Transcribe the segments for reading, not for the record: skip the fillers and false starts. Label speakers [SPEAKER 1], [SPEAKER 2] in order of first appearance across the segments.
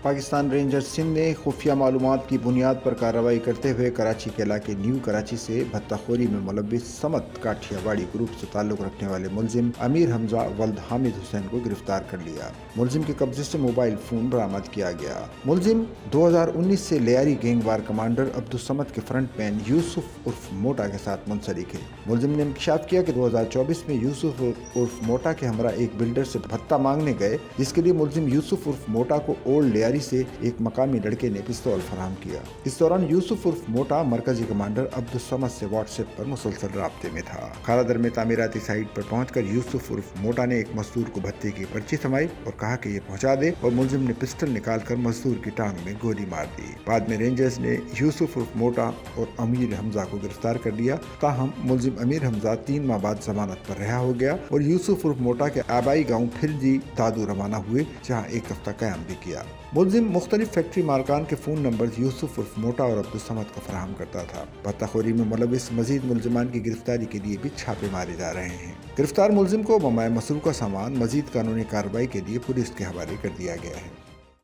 [SPEAKER 1] Pakistan rangers Sindh ने खुफिया मालूमात की बुनियाद पर कार्रवाई करते हुए कराची के इलाके न्यू कराची से भत्ताखोरी में मुलव्विस समत काठियावाड़ी ग्रुप से ताल्लुक रखने वाले मुलजिम अमीर हमजा वल्द हामिद हुसैन को गिरफ्तार कर लिया। मुलजिम के कब्जे से मोबाइल फोन बरामद किया गया। मुलजिम 2019 से लियारी गैंगवार कमांडर अब्दुल समद के फ्रंट मैन यूसुफ उर्फ मोटा के साथ मुंसलिक है। मुलजिम ने इंकशाफ किया कि 2024 में यूसुफ उर्फ मोटा के हमरा एक बिल्डर से भत्ता मांगने गए, जिसके लिए मुलजिम यूसुफ उर्फ मोटा को ओल्ड लियारी से एक मकामी लड़के ने पिस्तौल फराहम किया। इस दौरान यूसुफ उर्फ मोटा मरकजी कमांडर अब्दुल समद से व्हाट्सएप पर मुसलसल राब्ते में था। खालादर में तामीराती साइट पर पहुंचकर यूसुफ उर्फ मोटा ने एक मजदूर को भत्ते की पर्ची थमाई और कहा कि ये पहुंचा दे, और मुलजिम ने पिस्टल निकालकर मजदूर की टांग में गोली मार दी। बाद में रेंजर्स ने यूसुफ उर्फ मोटा और अमीर हमजा को गिरफ्तार कर लिया। ताहम मुलजिम अमीर हमजा 3 माह बाद जमानत पर रिहा हो गया और यूसुफ उर्फ मोटा के आबाई गाँव फिरजी दादू रवाना हुए, जहाँ एक हफ्ता क़याम भी किया। मुलजिम मुख्तलिफ फैक्ट्री मालकान के फ़ोन नंबर यूसुफ उर्फ मोटा और अब्दुल समद को फराहम करता था। भत्ताखोरी में मुलविस मजीद मुलजिमान की गिरफ्तारी के लिए भी छापे मारे जा रहे हैं। गिरफ्तार मुलजिम को बमाए मसरूका सामान मजीद कानूनी कार्रवाई के लिए पुलिस के हवाले कर दिया गया है।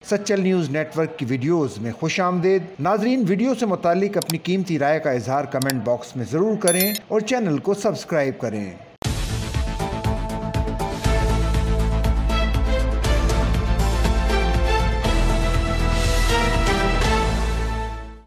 [SPEAKER 1] सच्चल न्यूज़ नेटवर्क की वीडियोस में खुशामदीद। नाजरीन, वीडियो से मुतालिक अपनी कीमती राय का इजहार कमेंट बॉक्स में ज़रूर करें और चैनल को सब्सक्राइब करें।